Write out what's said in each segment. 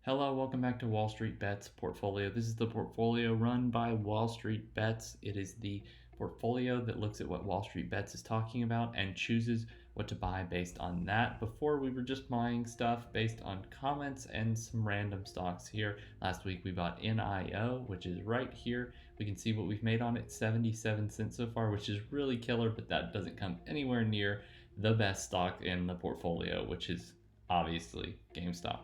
Hello, welcome back to WallStreet Bets portfolio. This is the portfolio run by WallStreet Bets. It is the portfolio that looks at what WallStreet Bets is talking about and chooses what to buy based on that. Before, we were just buying stuff based on comments and some random stocks here. Last week we bought NIO, which is right here. We can see what we've made on it, 77 cents so far, which is really killer, but that doesn't come anywhere near the best stock in the portfolio, which is obviously GameStop.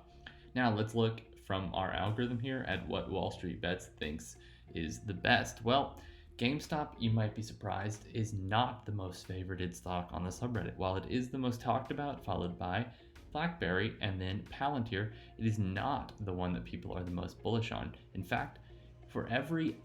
Now let's look from our algorithm here at what WallStreet Bets thinks is the best. Well, GameStop, you might be surprised, is not the most favorited stock on the subreddit. While it is the most talked about, followed by BlackBerry and then Palantir, it is not the one that people are the most bullish on. In fact, for every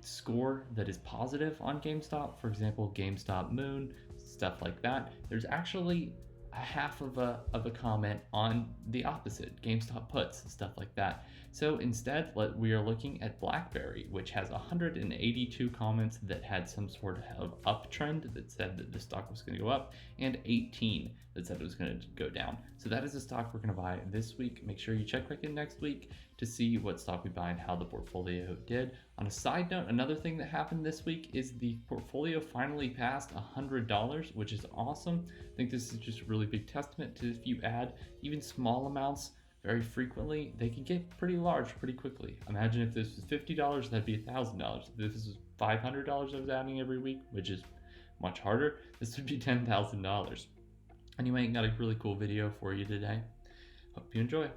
score that is positive on GameStop, for example, GameStop Moon, stuff like that, there's actually a half of a comment on the opposite, GameStop puts, stuff like that. So instead, we are looking at BlackBerry, which has 182 comments that had some sort of uptrend that said that the stock was going to go up, and 18 that said it was going to go down. So that is a stock we're going to buy this week. Make sure you check back in next week to see what stock we buy and how the portfolio did. On a side note, another thing that happened this week is the portfolio finally passed $100, which is awesome. I think this is just a really big testament to if you add even small amounts very frequently, they can get pretty large pretty quickly. Imagine if this was $50, that'd be $1,000. If this was $500 I was adding every week, which is much harder, this would be $10,000. Anyway, got a really cool video for you today. Hope you enjoy.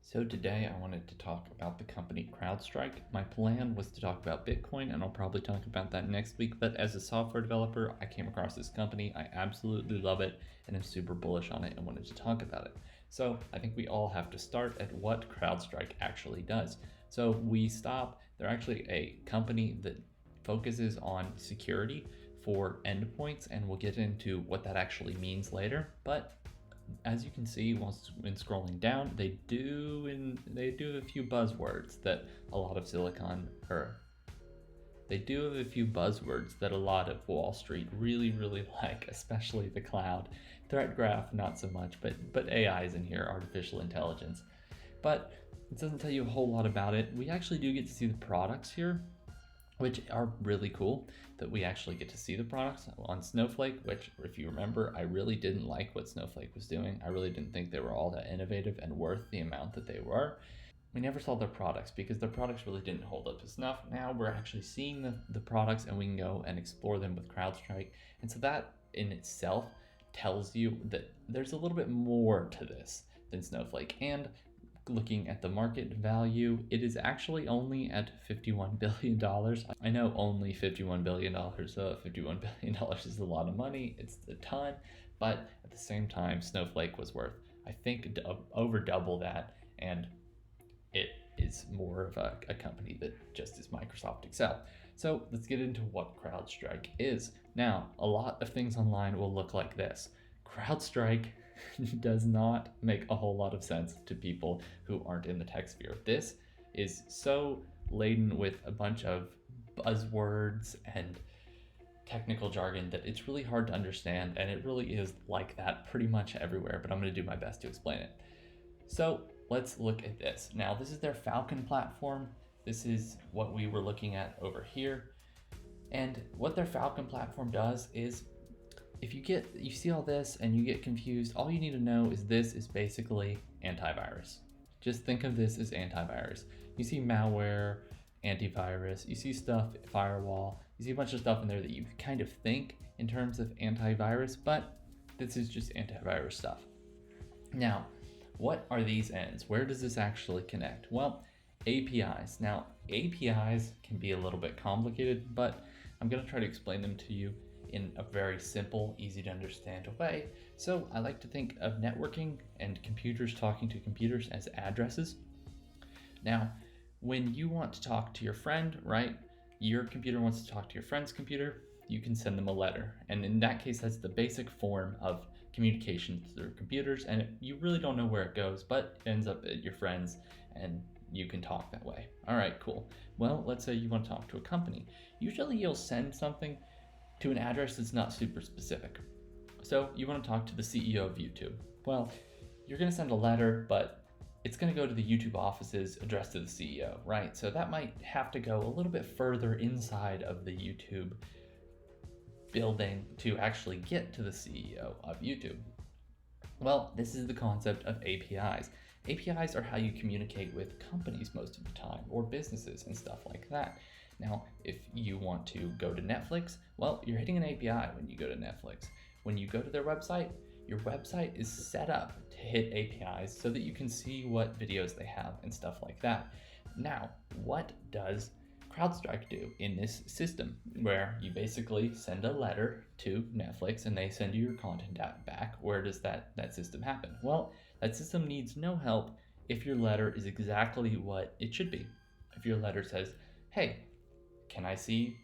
So today I wanted to talk about the company Crowdstrike. My plan was to talk about Bitcoin, and I'll probably talk about that next week, but as a software developer, I came across this company. I absolutely love it and am super bullish on it and wanted to talk about it. So I think we all have to start at what Crowdstrike actually does. So they're actually a company that focuses on security for endpoints, and we'll get into what that actually means later. But as you can see, when scrolling down, they do have a few buzzwords that a lot of Wall Street really like, especially the cloud. Threat graph, not so much, but AI is in here, artificial intelligence. But it doesn't tell you a whole lot about it. We actually do get to see the products here, which are really cool, that we actually get to see the products on Snowflake, which, if you remember, I really didn't like what Snowflake was doing. I really didn't think they were all that innovative and worth the amount that they were. We never saw their products because their products really didn't hold up to snuff. Now we're actually seeing the products, and we can go and explore them with CrowdStrike. And so that in itself tells you that there's a little bit more to this than Snowflake. And looking at the market value, it is actually only at $51 billion. I know only $51 billion. $51 billion is a lot of money. It's a ton. But at the same time, Snowflake was worth, I think, over double that. And it is more of a company that just is Microsoft Excel. So let's get into what CrowdStrike is. Now, a lot of things online will look like this. CrowdStrike does not make a whole lot of sense to people who aren't in the tech sphere. This is so laden with a bunch of buzzwords and technical jargon that it's really hard to understand, and it really is like that pretty much everywhere, but I'm going to do my best to explain it. So let's look at this. Now, this is their Falcon platform. This is what we were looking at over here. And what their Falcon platform does is, if you see all this and you get confused, all you need to know is this is basically antivirus. Just think of this as antivirus. You see malware, antivirus, you see stuff, firewall, you see a bunch of stuff in there that you kind of think in terms of antivirus, but this is just antivirus stuff. Now, what are these ends? Where does this actually connect? Well, APIs. Now, APIs can be a little bit complicated, but I'm going to try to explain them to you in a very simple, easy to understand way. So I like to think of networking and computers talking to computers as addresses. Now, when you want to talk to your friend, right? Your computer wants to talk to your friend's computer, you can send them a letter. And in that case, that's the basic form of communication through computers. And you really don't know where it goes, but it ends up at your friend's and you can talk that way. All right, cool. Well, let's say you want to talk to a company. Usually you'll send something to an address that's not super specific. So you want to talk to the CEO of YouTube. Well, you're going to send a letter, but it's going to go to the YouTube offices addressed to the CEO, right? So that might have to go a little bit further inside of the YouTube building to actually get to the CEO of YouTube. Well, this is the concept of APIs. APIs are how you communicate with companies most of the time, or businesses and stuff like that. Now, if you want to go to Netflix, well, you're hitting an API when you go to Netflix. When you go to their website, your website is set up to hit APIs so that you can see what videos they have and stuff like that. Now, what does Crowdstrike do in this system, where you basically send a letter to Netflix and they send you your content back? Where does that system happen? Well, that system needs no help if your letter is exactly what it should be. If your letter says, hey, can I see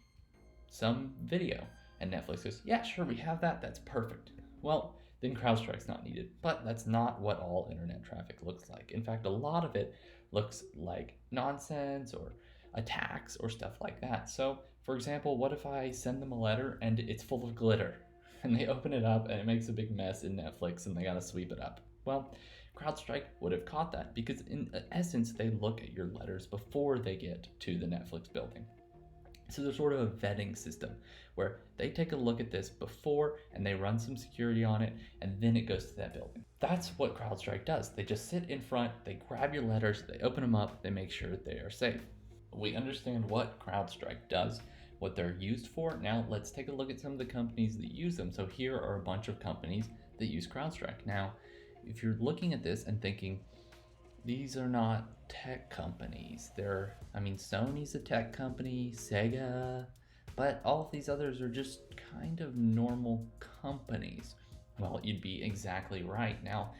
some video? And Netflix goes, yeah, sure, we have that, that's perfect. Well, then Crowdstrike's not needed. But that's not what all internet traffic looks like. In fact, a lot of it looks like nonsense or attacks or stuff like that. So, for example, what if I send them a letter and it's full of glitter and they open it up and it makes a big mess in Netflix and they gotta sweep it up? Well, CrowdStrike would have caught that because in essence, they look at your letters before they get to the Netflix building. So there's sort of a vetting system where they take a look at this before and they run some security on it, and then it goes to that building. That's what CrowdStrike does. They just sit in front, they grab your letters, they open them up, they make sure they are safe. We understand what CrowdStrike does, what they're used for. Now let's take a look at some of the companies that use them. So here are a bunch of companies that use CrowdStrike. Now, if you're looking at this and thinking, these are not tech companies. Sony's a tech company, Sega, but all of these others are just kind of normal companies. Well, you'd be exactly right. Now,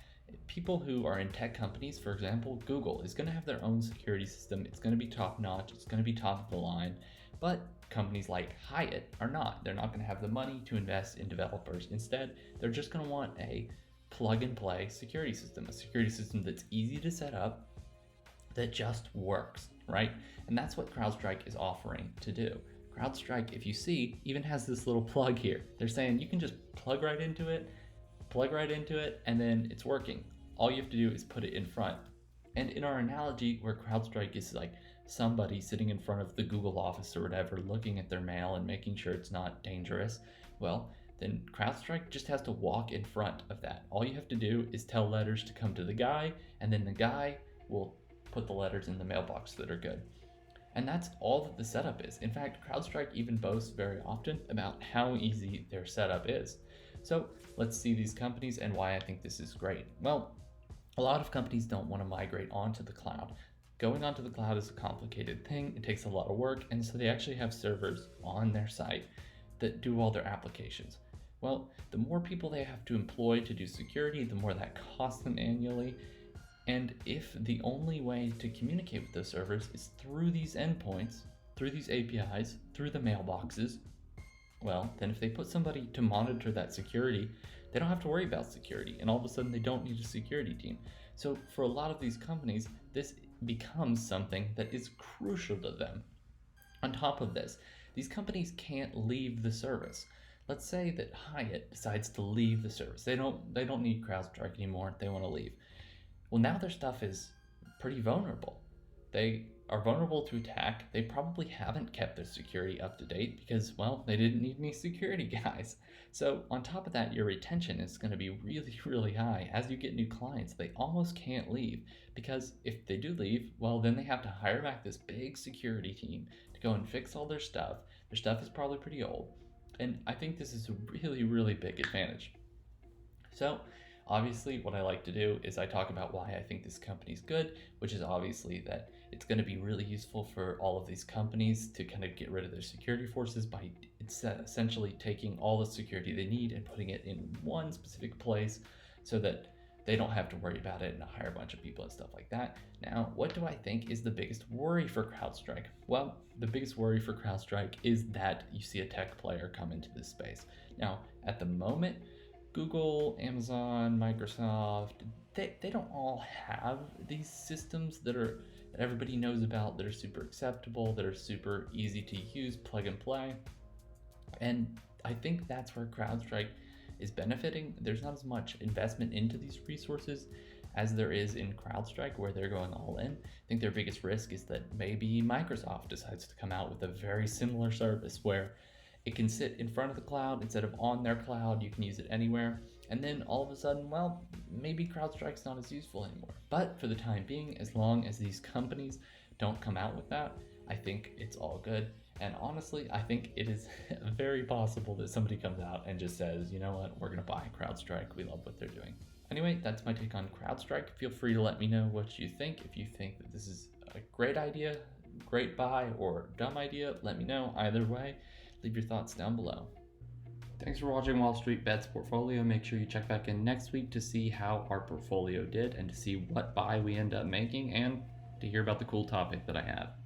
people who are in tech companies, for example, Google is going to have their own security system. It's going to be top notch. It's going to be top of the line. But companies like Hyatt are not. They're not going to have the money to invest in developers. Instead, they're just going to want a plug and play security system, a security system that's easy to set up, that just works, right? And that's what CrowdStrike is offering to do. CrowdStrike, if you see, even has this little plug here. They're saying you can just plug right into it, and then it's working. All you have to do is put it in front. And in our analogy, where CrowdStrike is like somebody sitting in front of the Google office or whatever, looking at their mail and making sure it's not dangerous, well, then CrowdStrike just has to walk in front of that. All you have to do is tell letters to come to the guy, and then the guy will put the letters in the mailbox that are good. And that's all that the setup is. In fact, CrowdStrike even boasts very often about how easy their setup is. So let's see these companies and why I think this is great. Well, a lot of companies don't want to migrate onto the cloud. Going onto the cloud is a complicated thing. It takes a lot of work, and so they actually have servers on their site that do all their applications. Well, the more people they have to employ to do security, the more that costs them annually. And if the only way to communicate with those servers is through these endpoints, through these APIs, through the mailboxes, well, then if they put somebody to monitor that security, they don't have to worry about security, and all of a sudden they don't need a security team. So for a lot of these companies, this becomes something that is crucial to them. On top of this, these companies can't leave the service. Let's say that Hyatt decides to leave the service. They don't need CrowdStrike anymore. They want to leave. Well, now their stuff is pretty vulnerable. They are vulnerable to attack. They probably haven't kept their security up to date because, well, they didn't need any security guys. So on top of that, your retention is going to be really, really high. As you get new clients, they almost can't leave because if they do leave, well, then they have to hire back this big security team to go and fix all their stuff. Their stuff is probably pretty old. And I think this is a really, really big advantage. So obviously what I like to do is I talk about why I think this company is good, which is obviously that it's going to be really useful for all of these companies to kind of get rid of their security forces by essentially taking all the security they need and putting it in one specific place so that they don't have to worry about it and hire a bunch of people and stuff like that. Now, what do I think is the biggest worry for CrowdStrike? Well, the biggest worry for CrowdStrike is that you see a tech player come into this space. Now, at the moment, Google, Amazon, Microsoft, they don't all have these systems that everybody knows about, that are super acceptable, that are super easy to use, plug and play. And I think that's where CrowdStrike is benefiting. There's not as much investment into these resources. as there is in CrowdStrike, where they're going all in. I think their biggest risk is that maybe Microsoft decides to come out with a very similar service where it can sit in front of the cloud instead of on their cloud. You can use it anywhere. And then all of a sudden, well, maybe CrowdStrike's not as useful anymore. But for the time being, as long as these companies don't come out with that, I think it's all good. And honestly, I think it is very possible that somebody comes out and just says, you know what, we're going to buy CrowdStrike. We love what they're doing. Anyway, that's my take on CrowdStrike. Feel free to let me know what you think. If you think that this is a great idea, great buy, or dumb idea, let me know. Either way, leave your thoughts down below. Thanks for watching WallStreet Bets Portfolio. Make sure you check back in next week to see how our portfolio did and to see what buy we end up making and to hear about the cool topic that I have.